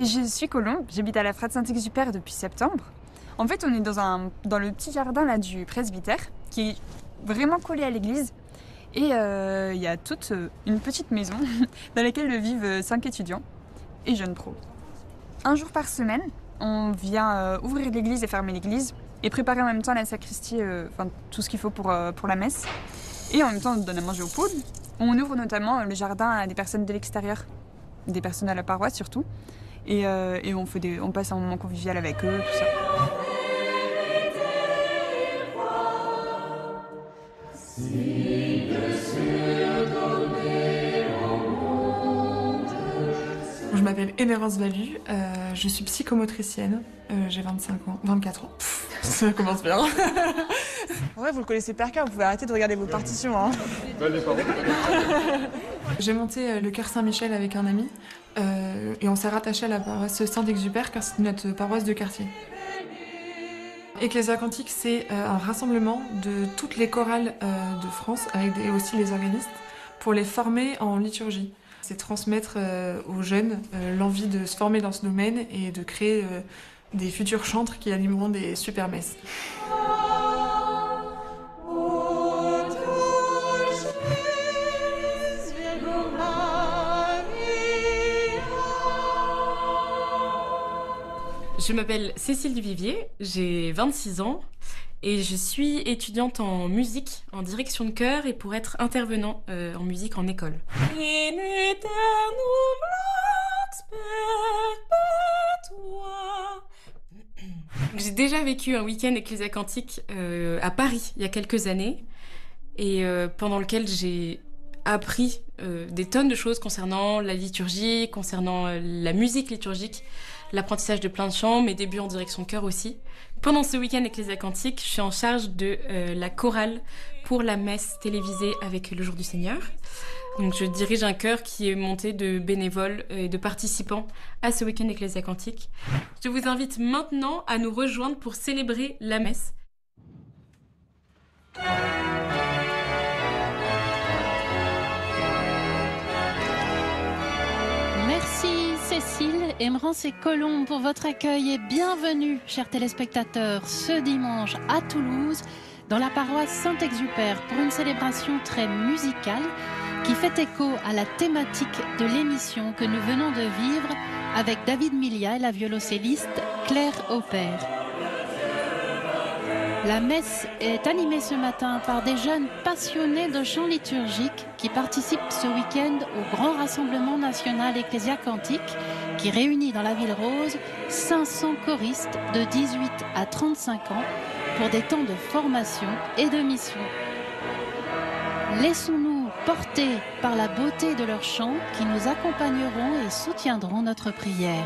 Je suis Colombe, j'habite à la Frate Saint-Exupère depuis septembre. En fait, on est dans le petit jardin là, du presbytère, qui est vraiment collé à l'église. Et il y a toute une petite maison dans laquelle vivent 5 étudiants et jeunes pros. Un jour par semaine, on vient ouvrir l'église et fermer l'église et préparer en même temps la sacristie, tout ce qu'il faut pour la messe. Et en même temps, on donne à manger aux poules. On ouvre notamment le jardin à des personnes de l'extérieur, des personnes à la paroisse surtout. Et on passe un moment convivial avec eux, tout ça. Je m'appelle Élérance Valu, je suis psychomotricienne, j'ai 24 ans. Ça commence bien. En vrai, vous le connaissez par cœur, vous pouvez arrêter de regarder vos partitions. Hein. J'ai monté le Chœur Saint-Michel avec un ami et on s'est rattaché à la paroisse Saint-Exupère car c'est notre paroisse de quartier. Ecclésia Cantique, c'est un rassemblement de toutes les chorales de France avec aussi les organistes pour les former en liturgie. C'est transmettre aux jeunes l'envie de se former dans ce domaine et de créer des futurs chantres qui animeront des super messes. Je m'appelle Cécile Duvivier, j'ai 26 ans et je suis étudiante en musique, en direction de chœur et pour être intervenant en musique en école. In aeternum lex perpetua. J'ai déjà vécu un week-end Ecclésia Cantique à Paris il y a quelques années et pendant lequel j'ai appris des tonnes de choses concernant la liturgie, concernant la musique liturgique, l'apprentissage de plein de chants, mes débuts en direction de chœur aussi. Pendant ce week-end Ecclésia Cantique, je suis en charge de la chorale pour la messe télévisée avec le Jour du Seigneur. Donc je dirige un chœur qui est monté de bénévoles et de participants à ce week-end Ecclésia Cantique. Je vous invite maintenant à nous rejoindre pour célébrer la messe. Merci Cécile, Emerance et Colombe pour votre accueil et bienvenue, chers téléspectateurs, ce dimanche à Toulouse, dans la paroisse Saint-Exupère pour une célébration très musicale qui fait écho à la thématique de l'émission que nous venons de vivre avec David Milia et la violoncelliste Claire Aupert. La messe est animée ce matin par des jeunes passionnés de chant liturgique qui participent ce week-end au grand rassemblement national Ecclésia Cantique qui réunit dans la Ville Rose 500 choristes de 18 à 35 ans pour des temps de formation et de mission. Laissons-nous porter par la beauté de leurs chants qui nous accompagneront et soutiendront notre prière.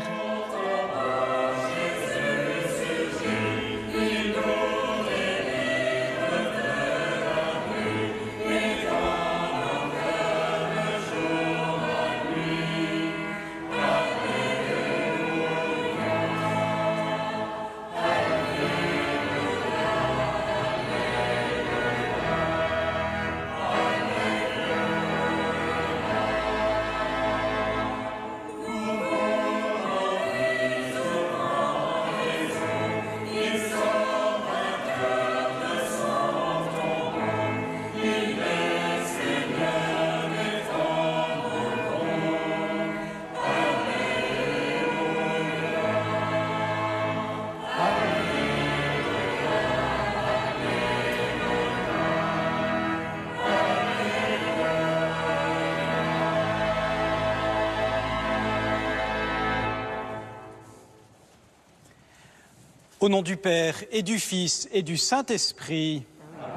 Au nom du Père et du Fils et du Saint-Esprit,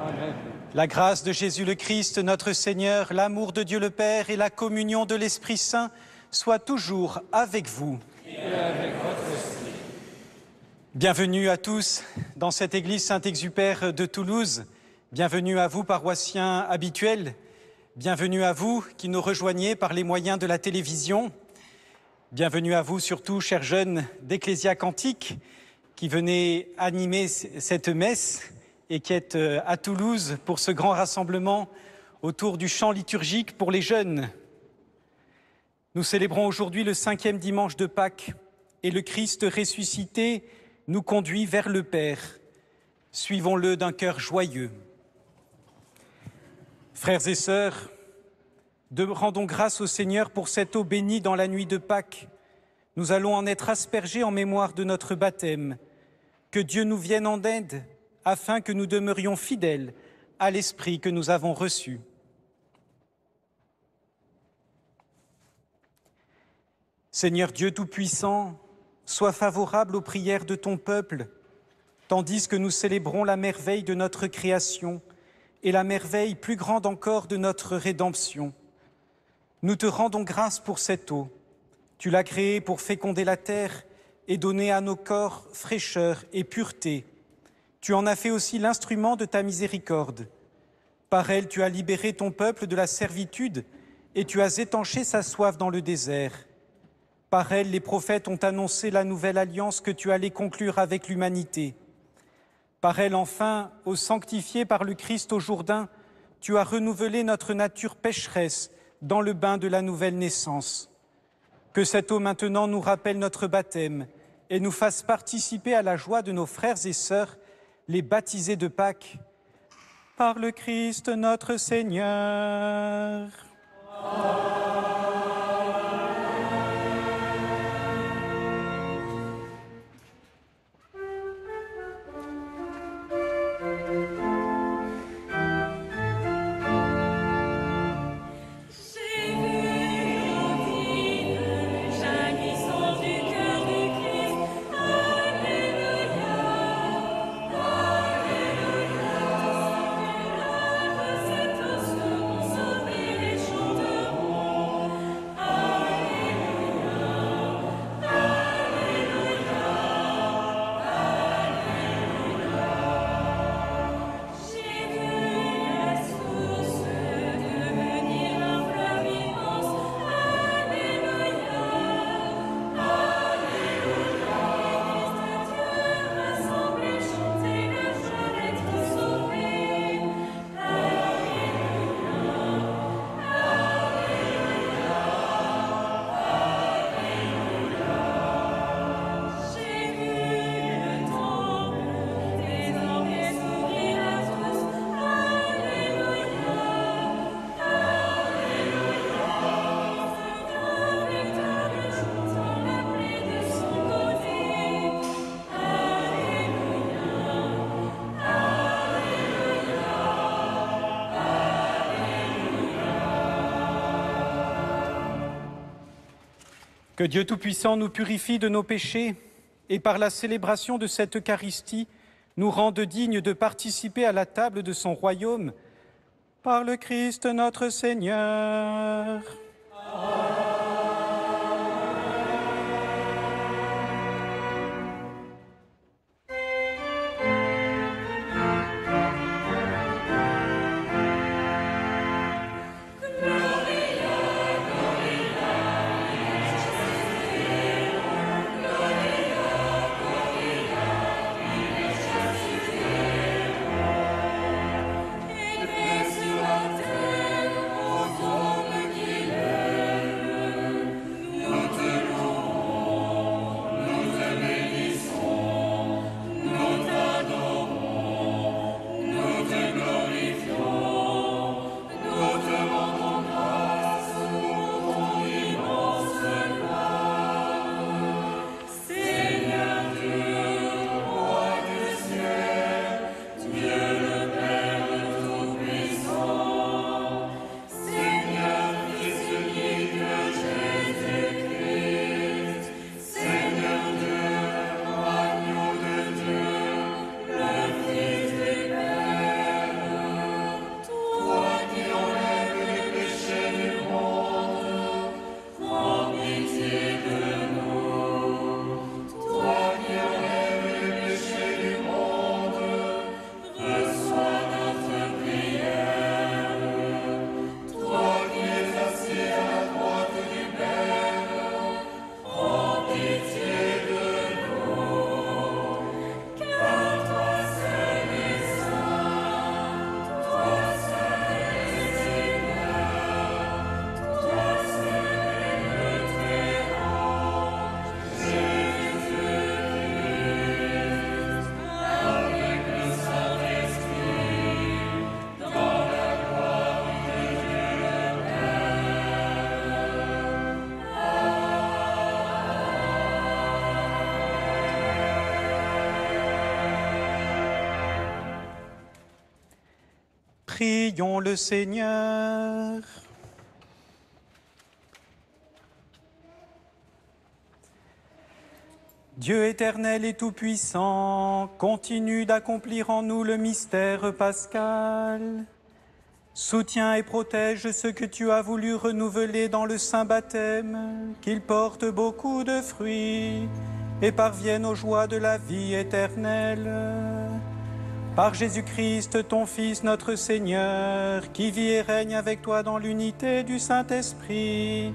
Amen. La grâce de Jésus le Christ, notre Seigneur, l'amour de Dieu le Père et la communion de l'Esprit Saint soient toujours avec vous. Et avec votre esprit. Bienvenue à tous dans cette église Saint-Exupère de Toulouse. Bienvenue à vous, paroissiens habituels. Bienvenue à vous qui nous rejoignez par les moyens de la télévision. Bienvenue à vous surtout, chers jeunes d'Ecclésia Cantique, qui venez animer cette messe et qui êtes à Toulouse pour ce grand rassemblement autour du chant liturgique pour les jeunes. Nous célébrons aujourd'hui le 5e dimanche de Pâques, et le Christ ressuscité nous conduit vers le Père. Suivons-le d'un cœur joyeux. Frères et sœurs, rendons grâce au Seigneur pour cette eau bénie dans la nuit de Pâques. Nous allons en être aspergés en mémoire de notre baptême. Que Dieu nous vienne en aide, afin que nous demeurions fidèles à l'Esprit que nous avons reçu. Seigneur Dieu Tout-Puissant, sois favorable aux prières de ton peuple, tandis que nous célébrons la merveille de notre création et la merveille plus grande encore de notre rédemption. Nous te rendons grâce pour cette eau. Tu l'as créée pour féconder la terre et donner à nos corps fraîcheur et pureté. Tu en as fait aussi l'instrument de ta miséricorde. Par elle, tu as libéré ton peuple de la servitude et tu as étanché sa soif dans le désert. Par elle, les prophètes ont annoncé la nouvelle alliance que tu allais conclure avec l'humanité. Par elle, enfin, ô sanctifié par le Christ au Jourdain, tu as renouvelé notre nature pécheresse dans le bain de la nouvelle naissance. Que cette eau maintenant nous rappelle notre baptême et nous fasse participer à la joie de nos frères et sœurs, les baptisés de Pâques. Par le Christ notre Seigneur. Que Dieu Tout-Puissant nous purifie de nos péchés et par la célébration de cette Eucharistie, nous rende dignes de participer à la table de son royaume. Par le Christ notre Seigneur. Prions le Seigneur. Dieu éternel et tout-puissant, continue d'accomplir en nous le mystère pascal. Soutiens et protège ce que tu as voulu renouveler dans le saint baptême, qu'il porte beaucoup de fruits et parvienne aux joies de la vie éternelle. Par Jésus-Christ, ton Fils, notre Seigneur, qui vit et règne avec toi dans l'unité du Saint-Esprit,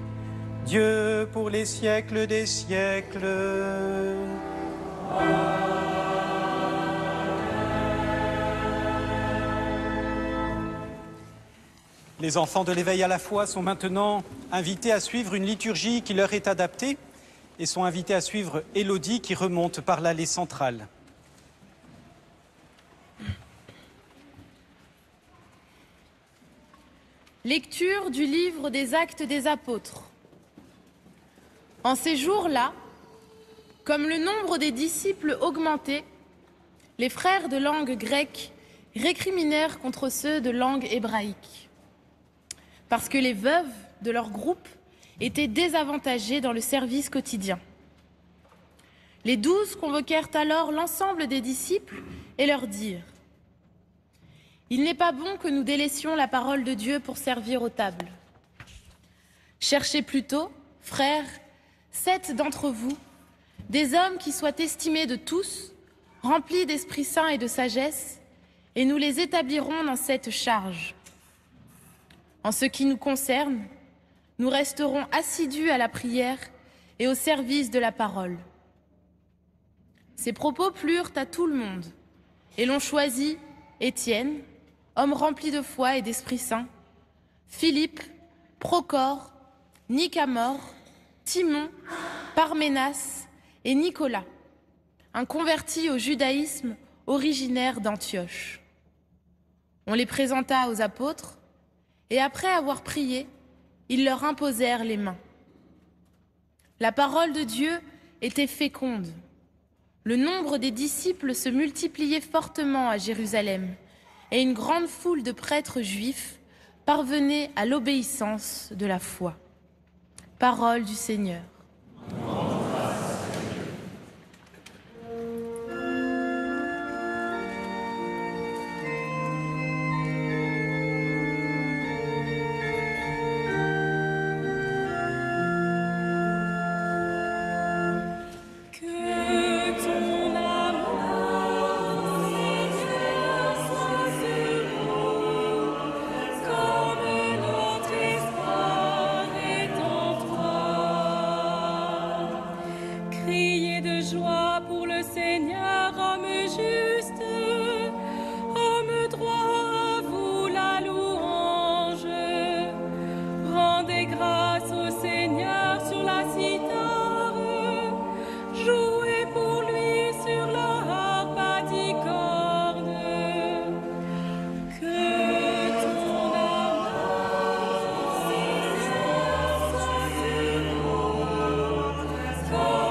Dieu pour les siècles des siècles. Les enfants de l'éveil à la foi sont maintenant invités à suivre une liturgie qui leur est adaptée et sont invités à suivre Élodie qui remonte par l'allée centrale. Lecture du livre des Actes des Apôtres. En ces jours-là, comme le nombre des disciples augmentait, les frères de langue grecque récriminèrent contre ceux de langue hébraïque, parce que les veuves de leur groupe étaient désavantagées dans le service quotidien. Les 12 convoquèrent alors l'ensemble des disciples et leur dirent : il n'est pas bon que nous délaissions la parole de Dieu pour servir aux tables. Cherchez plutôt, frères, 7 d'entre vous, des hommes qui soient estimés de tous, remplis d'Esprit Saint et de sagesse, et nous les établirons dans cette charge. En ce qui nous concerne, nous resterons assidus à la prière et au service de la parole. Ces propos plurent à tout le monde, et l'on choisit Étienne, homme rempli de foi et d'Esprit Saint, Philippe, Procore, Nicamore, Timon, Parménas et Nicolas, un converti au judaïsme originaire d'Antioche. On les présenta aux apôtres, et après avoir prié, ils leur imposèrent les mains. La parole de Dieu était féconde. Le nombre des disciples se multipliait fortement à Jérusalem, et une grande foule de prêtres juifs parvenait à l'obéissance de la foi. Parole du Seigneur. Comme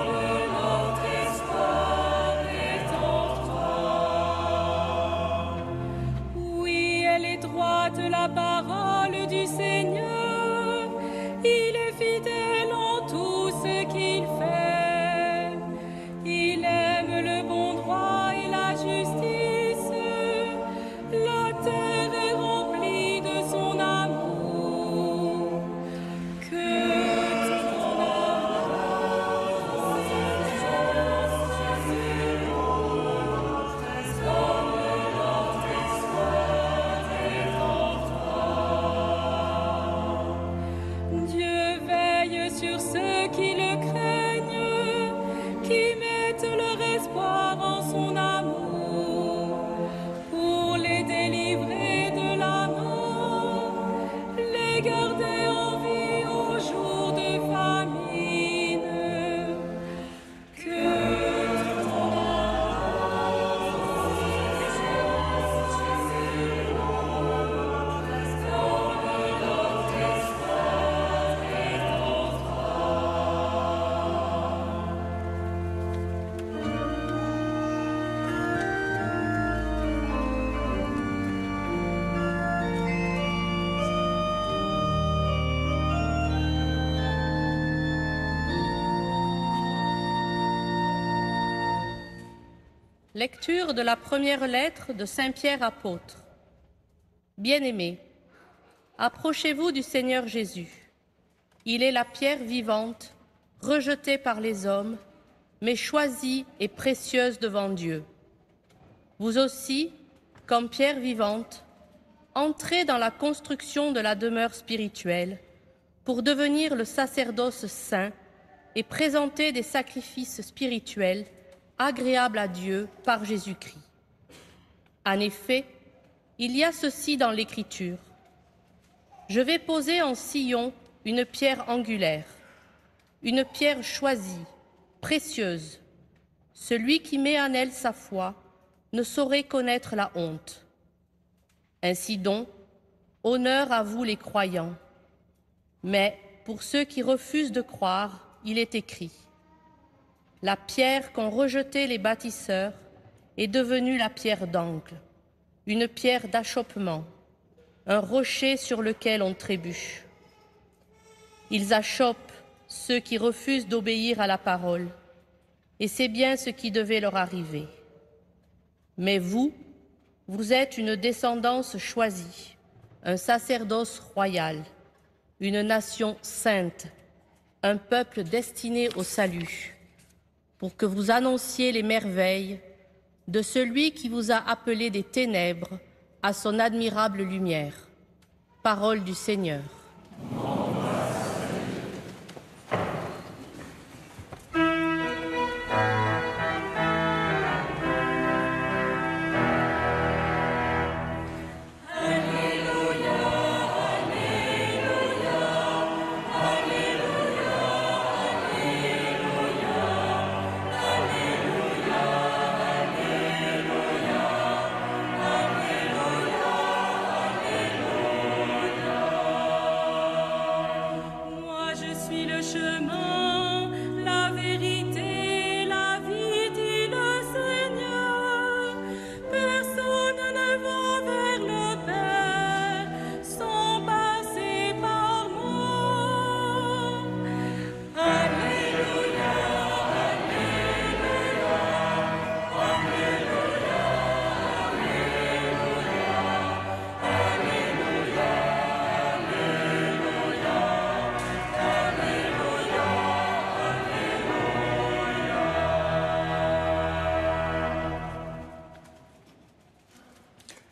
notre espoir est en toi. Lecture de la première lettre de Saint Pierre apôtre. Bien-aimés, approchez-vous du Seigneur Jésus. Il est la pierre vivante, rejetée par les hommes, mais choisie et précieuse devant Dieu. Vous aussi, comme pierre vivante, entrez dans la construction de la demeure spirituelle pour devenir le sacerdoce saint et présenter des sacrifices spirituels agréables à Dieu par Jésus-Christ. En effet, il y a ceci dans l'Écriture. Je vais poser en Sion une pierre angulaire, une pierre choisie, précieuse. Celui qui met en elle sa foi ne saurait connaître la honte. Ainsi donc, honneur à vous les croyants. Mais pour ceux qui refusent de croire, il est écrit: la pierre qu'ont rejetée les bâtisseurs est devenue la pierre d'angle, une pierre d'achoppement, un rocher sur lequel on trébuche. Ils achoppent ceux qui refusent d'obéir à la parole, et c'est bien ce qui devait leur arriver. Mais vous, vous êtes une descendance choisie, un sacerdoce royal, une nation sainte, un peuple destiné au salut, pour que vous annonciez les merveilles de celui qui vous a appelé des ténèbres à son admirable lumière. Parole du Seigneur.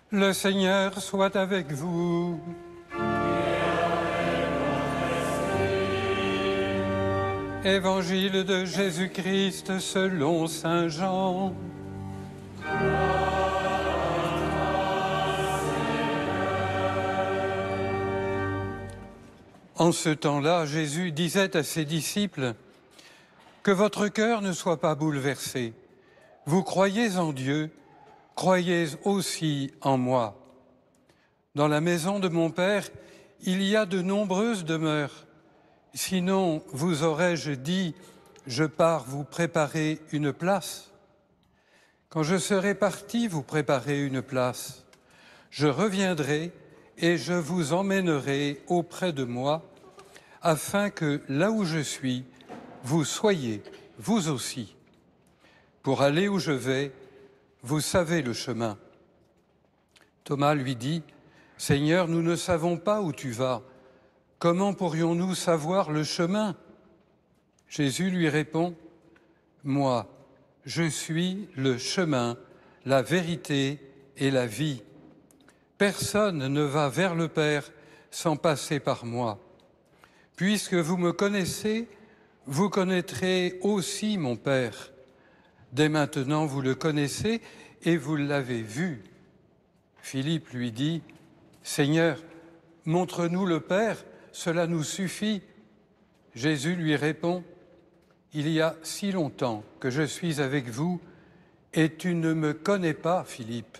Le Seigneur soit avec vous. Évangile de Jésus-Christ selon saint Jean. En ce temps-là, Jésus disait à ses disciples: que votre cœur ne soit pas bouleversé. Vous croyez en Dieu, croyez aussi en moi. Dans la maison de mon Père, il y a de nombreuses demeures. Sinon, vous aurais-je dit, je pars vous préparer une place. Quand je serai parti vous préparer une place, je reviendrai et je vous emmènerai auprès de moi, afin que là où je suis, vous soyez, vous aussi. Pour aller où je vais, vous savez le chemin. Thomas lui dit: Seigneur, nous ne savons pas où tu vas. Comment pourrions-nous savoir le chemin? Jésus lui répond: Moi, je suis le chemin, la vérité et la vie. Personne ne va vers le Père sans passer par moi. Puisque vous me connaissez, vous connaîtrez aussi mon Père. Dès maintenant, vous le connaissez et vous l'avez vu. Philippe lui dit: Seigneur, montre-nous le Père, cela nous suffit. Jésus lui répond: Il y a si longtemps que je suis avec vous et tu ne me connais pas, Philippe.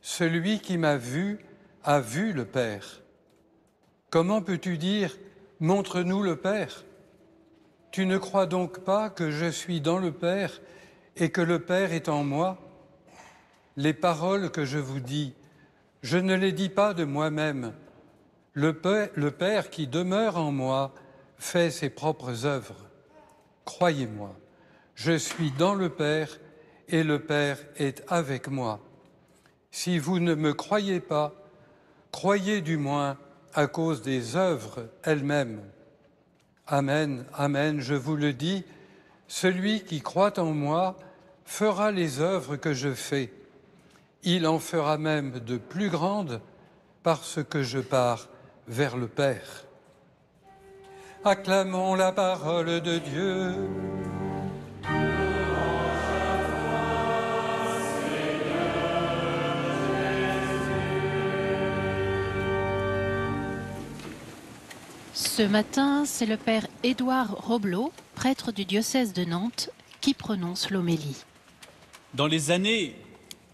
Celui qui m'a vu a vu le Père. Comment peux-tu dire: montre-nous le Père? Tu ne crois donc pas que je suis dans le Père et que le Père est en moi? Les paroles que je vous dis, je ne les dis pas de moi-même. Le Père qui demeure en moi fait ses propres œuvres. Croyez-moi, je suis dans le Père et le Père est avec moi. Si vous ne me croyez pas, croyez du moins à cause des œuvres elles-mêmes. Amen, amen, je vous le dis, celui qui croit en moi fera les œuvres que je fais. Il en fera même de plus grandes parce que je pars vers le Père. Acclamons la parole de Dieu. Ce matin, c'est le père Édouard Roblot, prêtre du diocèse de Nantes, qui prononce l'homélie. Dans les années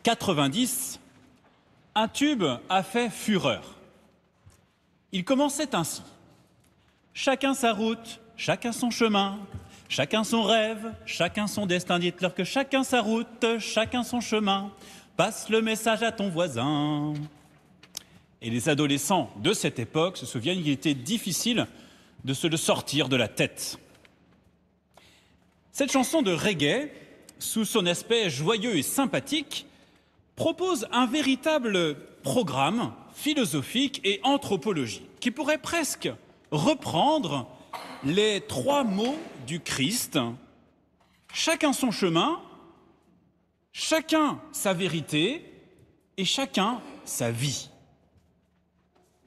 90, un tube a fait fureur. Il commençait ainsi. Chacun sa route, chacun son chemin, chacun son rêve, chacun son destin. Dites-leur que chacun sa route, chacun son chemin. Passe le message à ton voisin. Et les adolescents de cette époque se souviennent qu'il était difficile de se le sortir de la tête. Cette chanson de reggae, sous son aspect joyeux et sympathique, propose un véritable programme philosophique et anthropologique qui pourrait presque reprendre les 3 mots du Christ. Chacun son chemin, chacun sa vérité et chacun sa vie.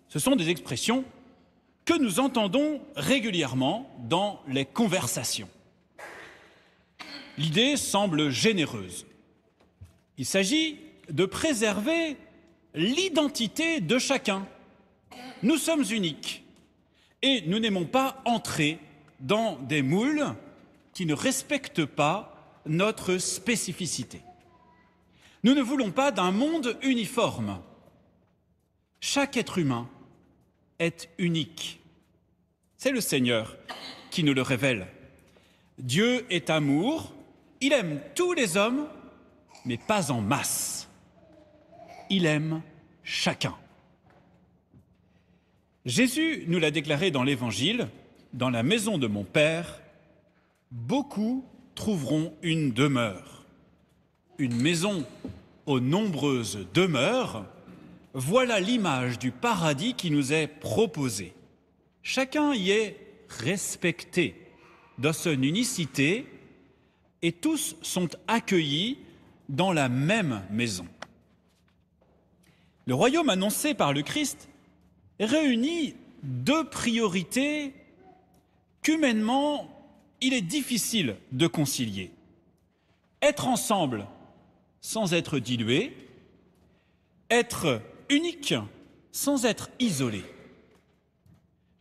Ce sont des expressions que nous entendons régulièrement dans les conversations. L'idée semble généreuse. Il s'agit de préserver l'identité de chacun. Nous sommes uniques et nous n'aimons pas entrer dans des moules qui ne respectent pas notre spécificité. Nous ne voulons pas d'un monde uniforme. Chaque être humain est unique. C'est le Seigneur qui nous le révèle. Dieu est amour, il aime tous les hommes, mais pas en masse. Il aime chacun. Jésus nous l'a déclaré dans l'Évangile, dans la maison de mon Père, beaucoup trouveront une demeure. Une maison aux nombreuses demeures, voilà l'image du paradis qui nous est proposée. Chacun y est respecté dans son unicité et tous sont accueillis dans la même maison. Le royaume annoncé par le Christ réunit 2 priorités qu'humainement, il est difficile de concilier. Être ensemble sans être dilué, être unique sans être isolé.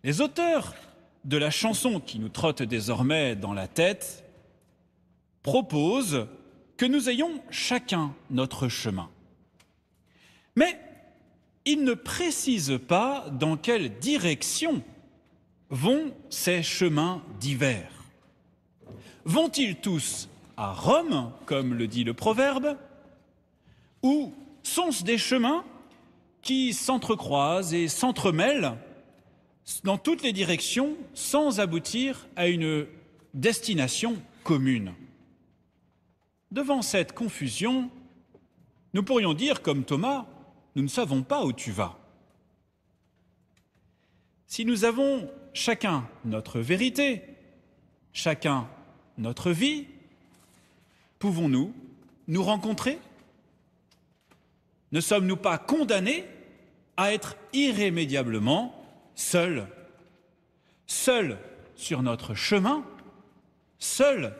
Les auteurs de la chanson qui nous trotte désormais dans la tête proposent que nous ayons chacun notre chemin. Mais ils ne précisent pas dans quelle direction vont ces chemins divers. Vont-ils tous à Rome, comme le dit le proverbe, ou sont-ce des chemins qui s'entrecroisent et s'entremêlent dans toutes les directions sans aboutir à une destination commune? Devant cette confusion, nous pourrions dire comme Thomas, nous ne savons pas où tu vas. Si nous avons chacun notre vérité, chacun notre vie, pouvons-nous nous rencontrer? Ne sommes-nous pas condamnés à être irrémédiablement seuls? Seuls sur notre chemin, seuls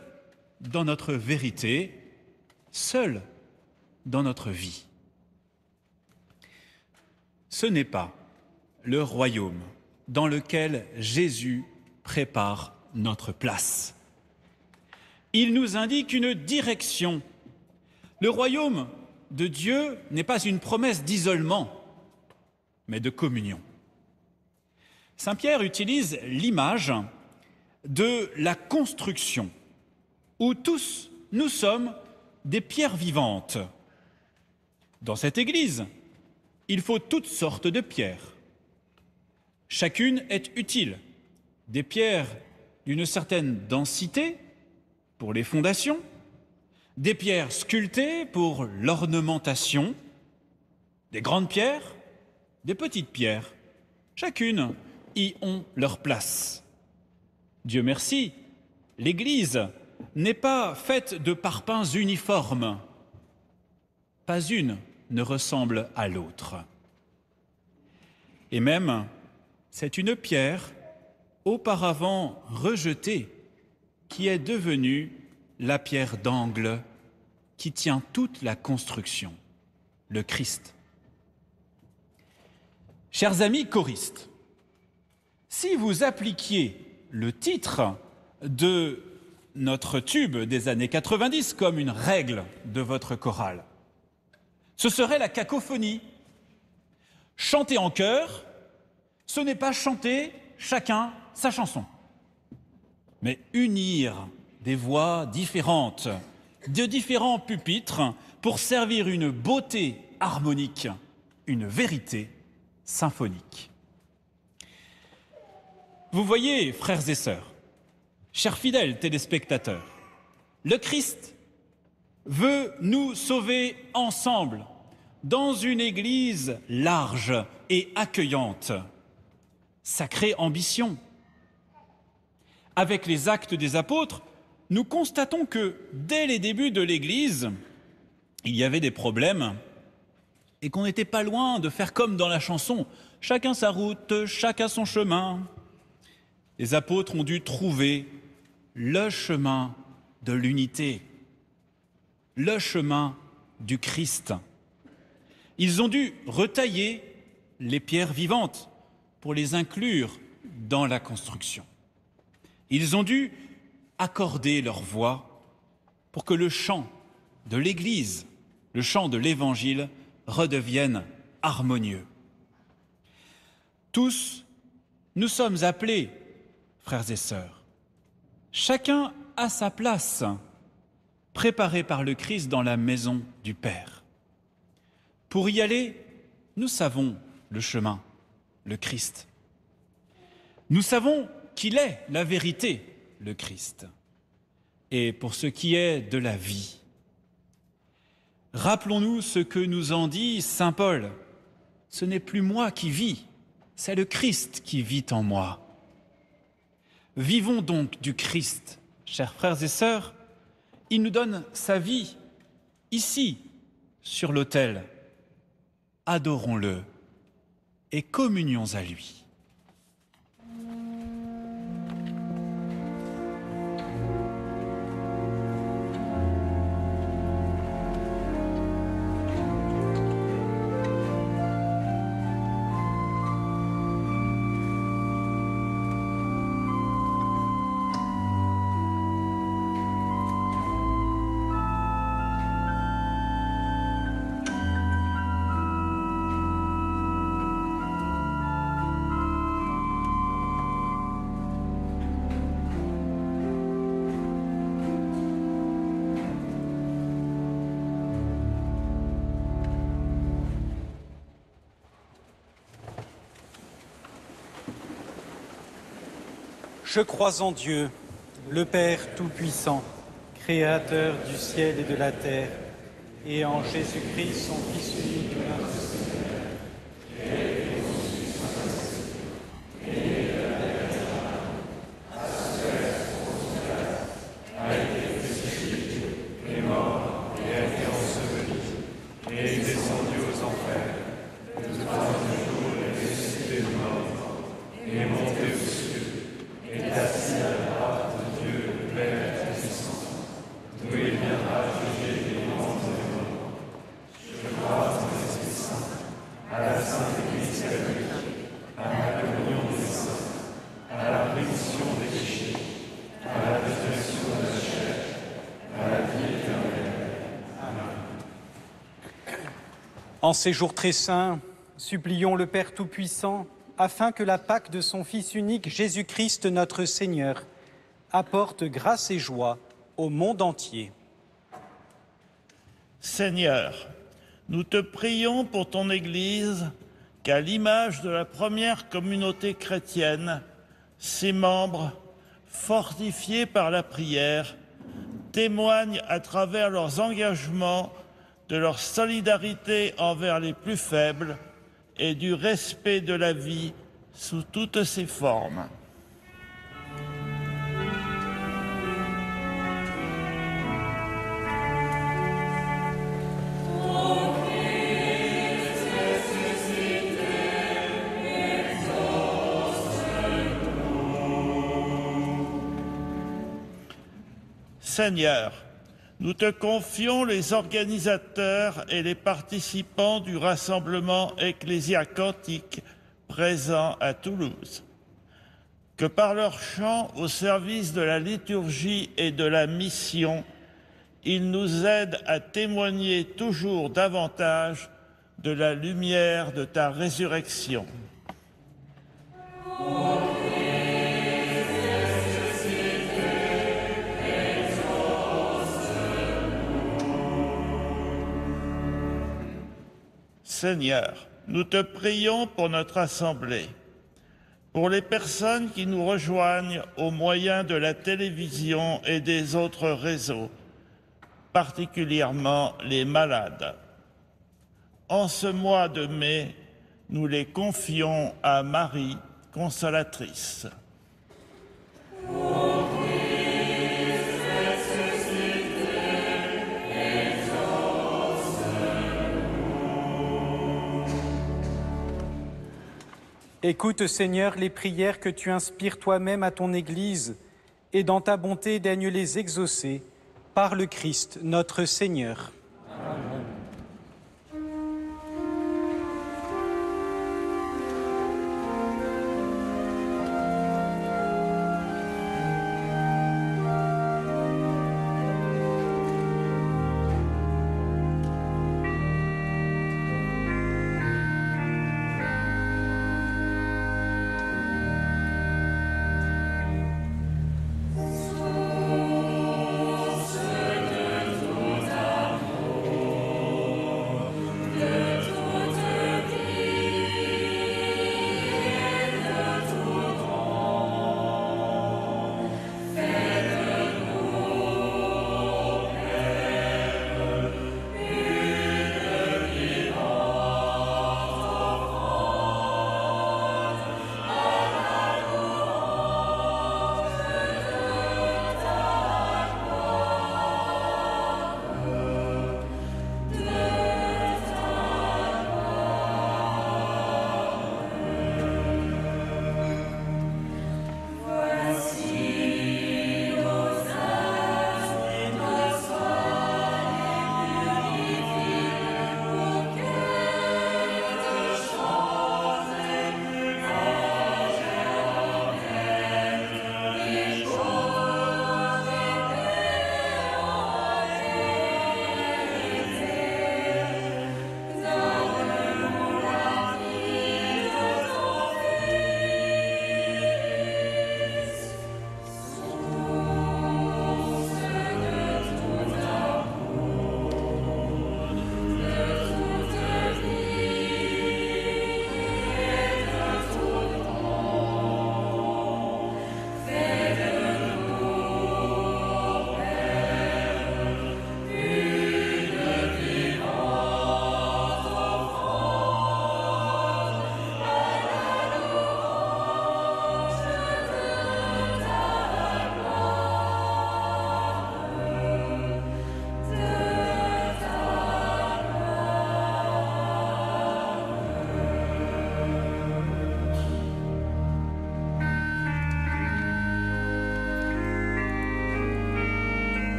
dans notre vérité, seuls dans notre vie. Ce n'est pas le royaume dans lequel Jésus prépare notre place. Il nous indique une direction. Le royaume de Dieu n'est pas une promesse d'isolement, mais de communion. Saint Pierre utilise l'image de la construction, où tous nous sommes des pierres vivantes. Dans cette Église, il faut toutes sortes de pierres. Chacune est utile. Des pierres d'une certaine densité pour les fondations, des pierres sculptées pour l'ornementation, des grandes pierres, des petites pierres. Chacune y ont leur place. Dieu merci, l'Église n'est pas faite de parpaings uniformes. Pas une ne ressemble à l'autre. Et même, c'est une pierre auparavant rejetée qui est devenue la pierre d'angle qui tient toute la construction, le Christ. Chers amis choristes, si vous appliquiez le titre de notre tube des années 90 comme une règle de votre chorale, ce serait la cacophonie. Chanter en chœur, ce n'est pas chanter chacun sa chanson, mais unir des voix différentes, de différents pupitres, pour servir une beauté harmonique, une vérité symphonique. Vous voyez, frères et sœurs, chers fidèles téléspectateurs, le Christ veut nous sauver ensemble dans une église large et accueillante. Sacrée ambition. Avec les actes des apôtres, nous constatons que dès les débuts de l'Église, il y avait des problèmes et qu'on n'était pas loin de faire comme dans la chanson, chacun sa route, chacun son chemin. Les apôtres ont dû trouver le chemin de l'unité, le chemin du Christ. Ils ont dû retailler les pierres vivantes pour les inclure dans la construction. Ils ont dû accorder leur voix pour que le chant de l'Église, le chant de l'Évangile, redevienne harmonieux. Tous, nous sommes appelés, frères et sœurs, chacun à sa place, préparé par le Christ dans la maison du Père. Pour y aller, nous savons le chemin, le Christ. Nous savons qu'il est la vérité, le Christ. Et pour ce qui est de la vie, rappelons-nous ce que nous en dit saint Paul. Ce n'est plus moi qui vis, c'est le Christ qui vit en moi. Vivons donc du Christ, chers frères et sœurs. Il nous donne sa vie, ici, sur l'autel. Adorons-le et communions à lui. Je crois en Dieu, le Père Tout-Puissant, Créateur du ciel et de la terre, et en Jésus-Christ, son Fils unique, notre Seigneur, En ces jours très saints, supplions le Père Tout-Puissant afin que la Pâque de son Fils unique, Jésus-Christ notre Seigneur, apporte grâce et joie au monde entier. Seigneur, nous te prions pour ton Église, qu'à l'image de la première communauté chrétienne, ses membres, fortifiés par la prière, témoignent à travers leurs engagements de leur solidarité envers les plus faibles et du respect de la vie sous toutes ses formes. Seigneur, nous te confions les organisateurs et les participants du rassemblement ecclésiacantique présent à Toulouse. Que par leur chant au service de la liturgie et de la mission, ils nous aident à témoigner toujours davantage de la lumière de ta résurrection. Seigneur, nous te prions pour notre assemblée, pour les personnes qui nous rejoignent au moyen de la télévision et des autres réseaux, particulièrement les malades. En ce mois de mai, nous les confions à Marie, consolatrice. Écoute, Seigneur, les prières que tu inspires toi-même à ton Église, et dans ta bonté daignes les exaucer par le Christ, notre Seigneur. Amen.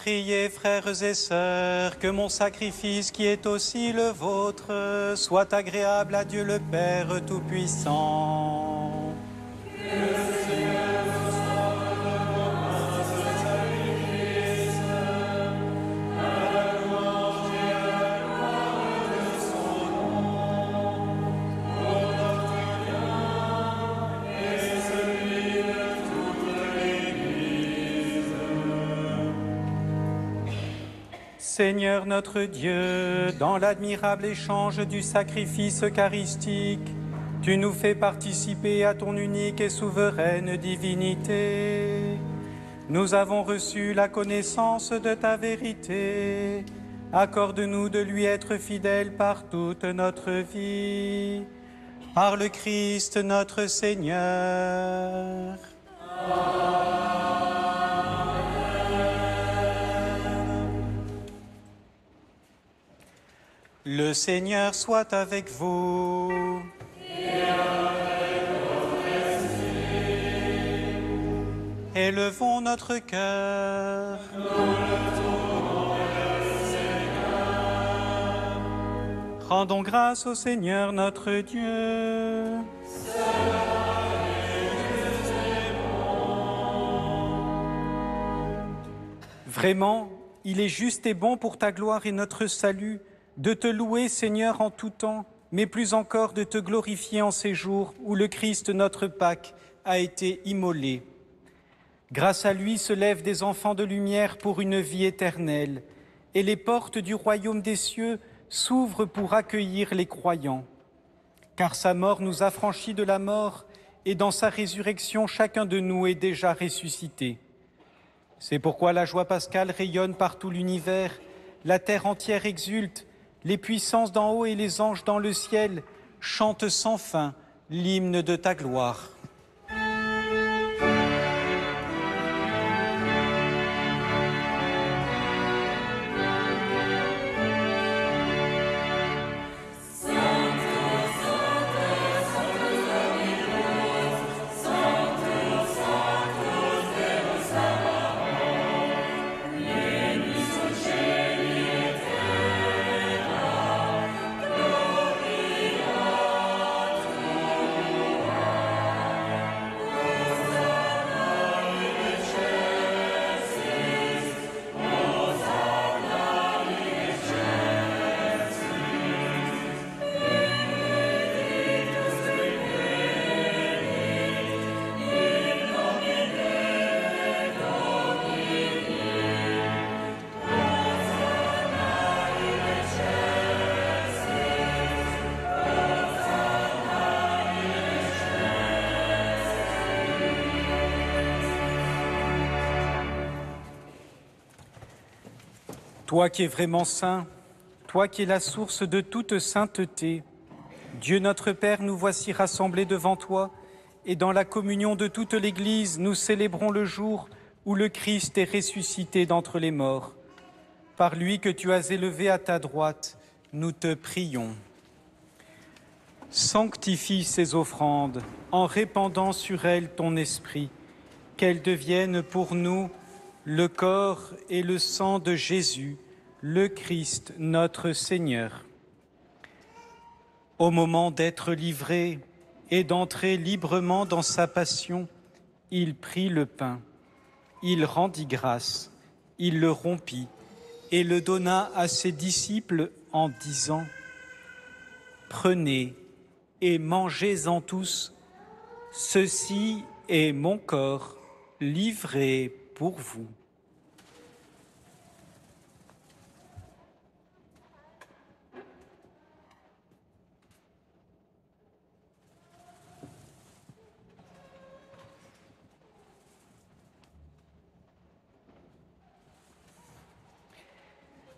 Priez, frères et sœurs, que mon sacrifice, qui est aussi le vôtre, soit agréable à Dieu le Père Tout-Puissant. Seigneur notre Dieu, dans l'admirable échange du sacrifice eucharistique, tu nous fais participer à ton unique et souveraine divinité. Nous avons reçu la connaissance de ta vérité. Accorde-nous de lui être fidèles par toute notre vie. Par le Christ notre Seigneur. Le Seigneur soit avec vous. Et avec votre esprit. Élevons notre cœur. Rendons grâce au Seigneur notre Dieu. Vraiment, il est juste et bon pour ta gloire et notre salut de te louer, Seigneur, en tout temps, mais plus encore de te glorifier en ces jours où le Christ, notre Pâque, a été immolé. Grâce à lui se lèvent des enfants de lumière pour une vie éternelle, et les portes du royaume des cieux s'ouvrent pour accueillir les croyants. Car sa mort nous a franchis de la mort, et dans sa résurrection, chacun de nous est déjà ressuscité. C'est pourquoi la joie pascale rayonne par tout l'univers, la terre entière exulte, les puissances d'en haut et les anges dans le ciel chantent sans fin l'hymne de ta gloire. Toi qui es vraiment saint, toi qui es la source de toute sainteté, Dieu notre Père, nous voici rassemblés devant toi, et dans la communion de toute l'Église, nous célébrons le jour où le Christ est ressuscité d'entre les morts. Par lui que tu as élevé à ta droite, nous te prions. Sanctifie ces offrandes en répandant sur elles ton esprit, qu'elles deviennent pour nous le corps et le sang de Jésus, le Christ, notre Seigneur. Au moment d'être livré et d'entrer librement dans sa passion, il prit le pain, il rendit grâce, il le rompit et le donna à ses disciples en disant : « Prenez et mangez-en tous, ceci est mon corps livré pour vous. »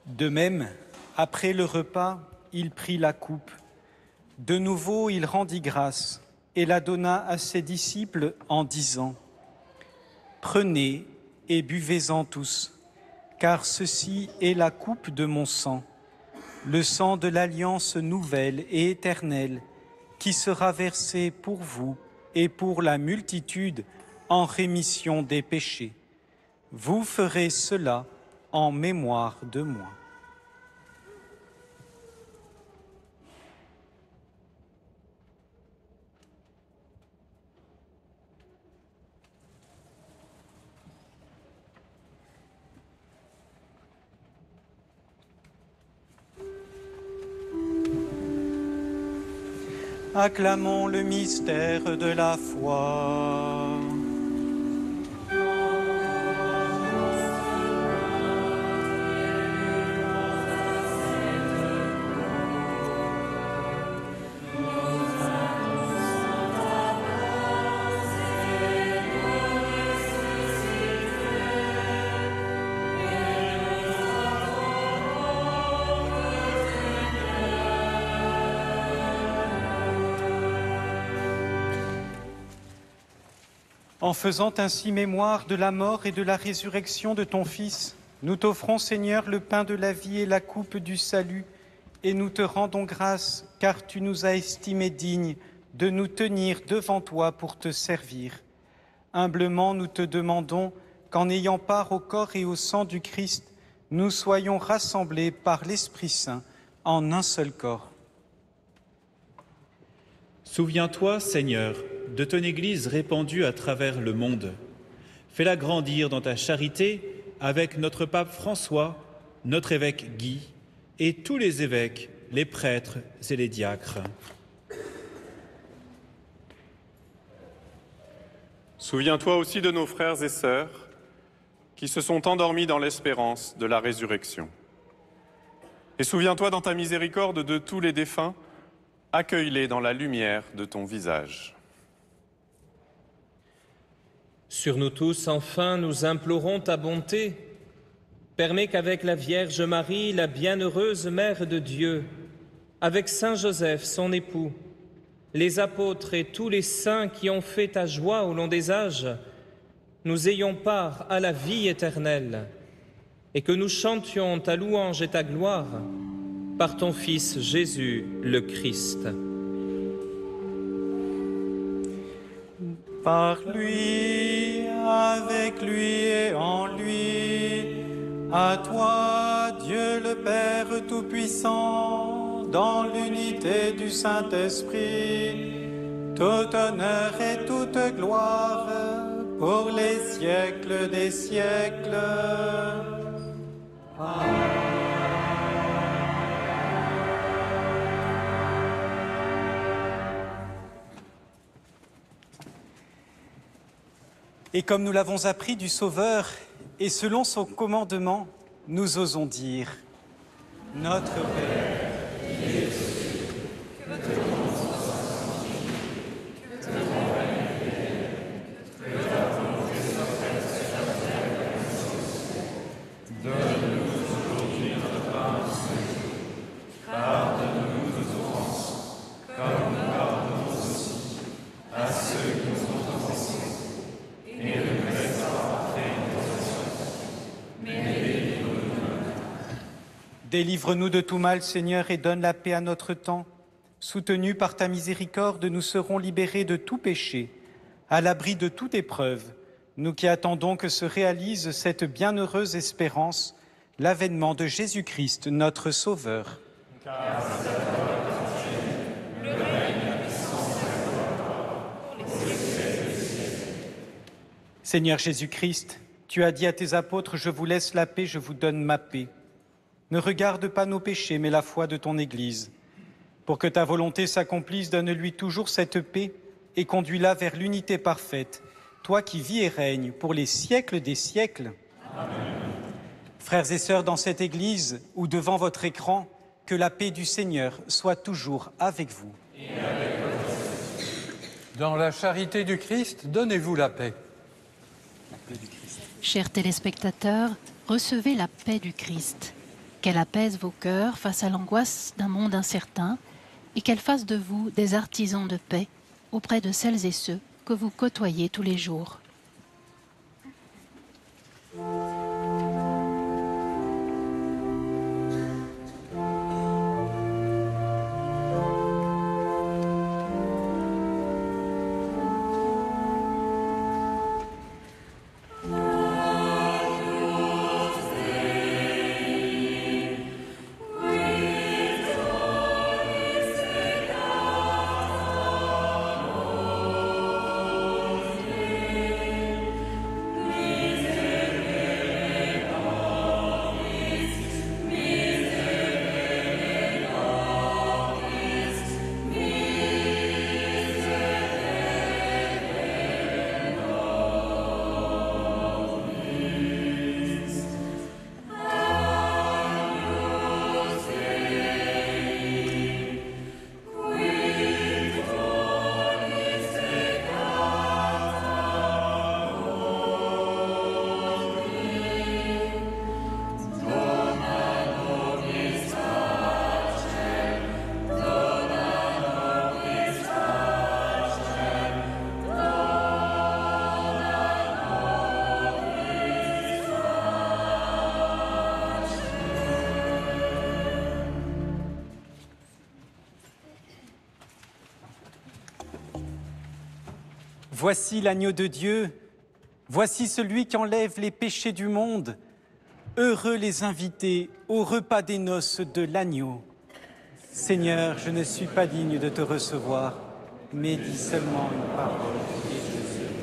De même, après le repas, il prit la coupe. De nouveau, il rendit grâce et la donna à ses disciples en disant : « Prenez et buvez-en tous, car ceci est la coupe de mon sang, le sang de l'alliance nouvelle et éternelle, qui sera versé pour vous et pour la multitude en rémission des péchés. Vous ferez cela en mémoire de moi. » Acclamons le mystère de la foi. En faisant ainsi mémoire de la mort et de la résurrection de ton Fils, nous t'offrons, Seigneur, le pain de la vie et la coupe du salut, et nous te rendons grâce, car tu nous as estimés dignes de nous tenir devant toi pour te servir. Humblement, nous te demandons qu'en ayant part au corps et au sang du Christ, nous soyons rassemblés par l'Esprit Saint en un seul corps. Souviens-toi, Seigneur, de ton Église répandue à travers le monde. Fais-la grandir dans ta charité avec notre pape François, notre évêque Guy et tous les évêques, les prêtres et les diacres. Souviens-toi aussi de nos frères et sœurs qui se sont endormis dans l'espérance de la résurrection. Et souviens-toi dans ta miséricorde de tous les défunts, accueille-les dans la lumière de ton visage. Sur nous tous, enfin, nous implorons ta bonté. Permets qu'avec la Vierge Marie, la bienheureuse Mère de Dieu, avec Saint Joseph, son époux, les apôtres et tous les saints qui ont fait ta joie au long des âges, nous ayons part à la vie éternelle et que nous chantions ta louange et ta gloire par ton Fils Jésus le Christ. Par lui, avec lui et en lui, à toi, Dieu le Père Tout-Puissant, dans l'unité du Saint-Esprit, tout honneur et toute gloire pour les siècles des siècles. Amen. Et comme nous l'avons appris du Sauveur, et selon son commandement, nous osons dire « Notre Père, qui es aux cieux, que votre nom soit sanctifié, que votre règne vienne, que ta volonté soit faite sur la terre comme sur le ciel. Donne-nous aujourd'hui notre pain de ce jour. Pardonne-nous nos offenses, comme nous pardonnons aussi à ceux qui nous ont offensés. Et ne nous laisse pas entrer en tentation, mais délivre-nous du mal. Délivre-nous de tout mal, Seigneur, et donne la paix à notre temps. Soutenus par ta miséricorde, nous serons libérés de tout péché, à l'abri de toute épreuve, nous qui attendons que se réalise cette bienheureuse espérance, l'avènement de Jésus-Christ, notre Sauveur. Car c'est à toi le règne, la puissance et la gloire, pour les siècles des siècles. Seigneur Jésus-Christ, tu as dit à tes apôtres « Je vous laisse la paix, je vous donne ma paix ». Ne regarde pas nos péchés, mais la foi de ton Église. Pour que ta volonté s'accomplisse, donne-lui toujours cette paix et conduis-la vers l'unité parfaite, toi qui vis et règnes pour les siècles des siècles. Amen. Frères et sœurs, dans cette Église ou devant votre écran, que la paix du Seigneur soit toujours avec vous. Et avec votre... Dans la charité du Christ, donnez-vous la paix. Chers téléspectateurs, recevez la paix du Christ. Qu'elle apaise vos cœurs face à l'angoisse d'un monde incertain et qu'elle fasse de vous des artisans de paix auprès de celles et ceux que vous côtoyez tous les jours. Voici l'agneau de Dieu, voici celui qui enlève les péchés du monde. Heureux les invités au repas des noces de l'agneau. Seigneur, je ne suis pas digne de te recevoir, mais dis seulement une parole et je serai.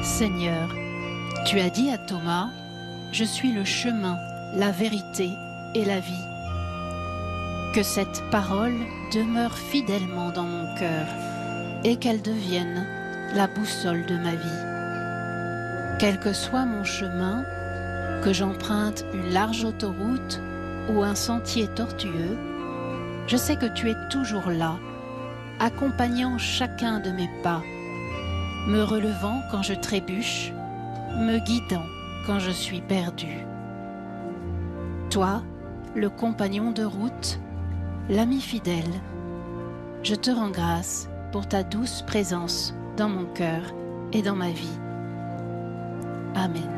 Seigneur, tu as dit à Thomas, « Je suis le chemin, la vérité et la vie ». Que cette parole demeure fidèlement dans mon cœur et qu'elle devienne la boussole de ma vie. Quel que soit mon chemin, que j'emprunte une large autoroute ou un sentier tortueux, je sais que tu es toujours là, accompagnant chacun de mes pas, me relevant quand je trébuche, me guidant quand je suis perdu. Toi, le compagnon de route, l'ami fidèle, je te rends grâce pour ta douce présence dans mon cœur et dans ma vie. Amen.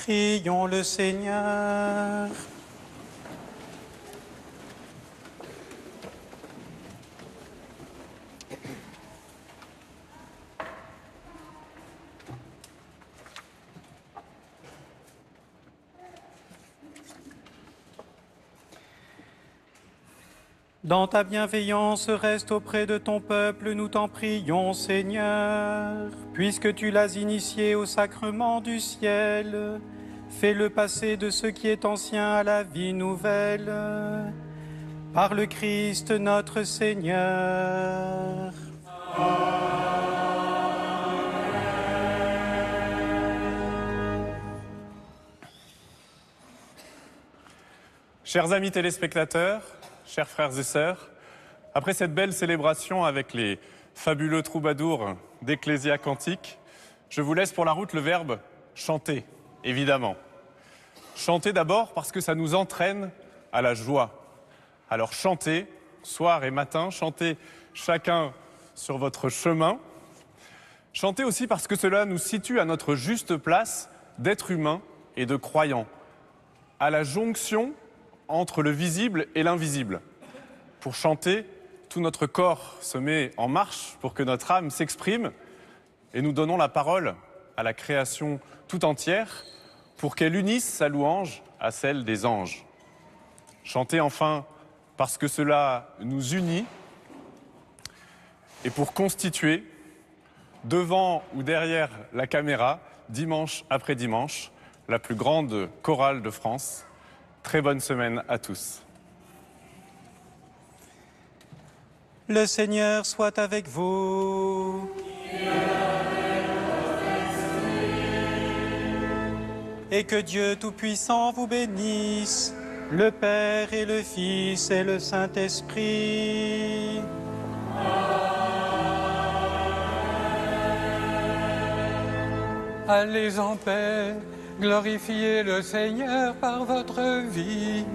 Prions le Seigneur. Dans ta bienveillance, reste auprès de ton peuple, nous t'en prions, Seigneur. Puisque tu l'as initié au sacrement du ciel, fais-le passer de ce qui est ancien à la vie nouvelle. Par le Christ notre Seigneur. Chers amis téléspectateurs, chers frères et sœurs, après cette belle célébration avec les fabuleux troubadours d'Ecclésia Cantique, je vous laisse pour la route le verbe chanter, évidemment. Chanter d'abord parce que ça nous entraîne à la joie. Alors chantez, soir et matin, chantez chacun sur votre chemin. Chantez aussi parce que cela nous situe à notre juste place d'être humains et de croyants, à la jonction entre le visible et l'invisible. Pour chanter, tout notre corps se met en marche pour que notre âme s'exprime et nous donnons la parole à la création tout entière pour qu'elle unisse sa louange à celle des anges. Chanter enfin parce que cela nous unit et pour constituer, devant ou derrière la caméra, dimanche après dimanche, la plus grande chorale de France. Très bonne semaine à tous. Le Seigneur soit avec vous. Et que Dieu Tout-Puissant vous bénisse, le Père et le Fils et le Saint-Esprit. Allez en paix, glorifiez le Seigneur par votre vie.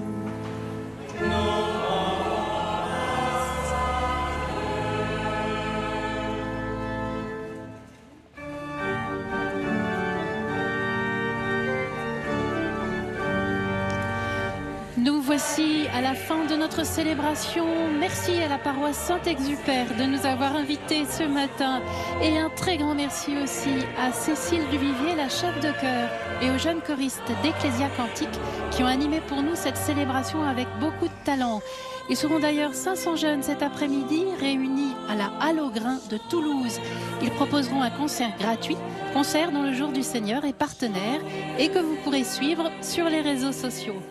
Nous voici à la fin de notre célébration. Merci à la paroisse Saint-Exupère de nous avoir invités ce matin. Et un très grand merci aussi à Cécile Duvivier, la chef de chœur, et aux jeunes choristes d'Ecclésia Cantique qui ont animé pour nous cette célébration avec beaucoup de talent. Ils seront d'ailleurs 500 jeunes cet après-midi réunis à la Halle aux Grains de Toulouse. Ils proposeront un concert gratuit, concert dont le Jour du Seigneur est partenaire et que vous pourrez suivre sur les réseaux sociaux.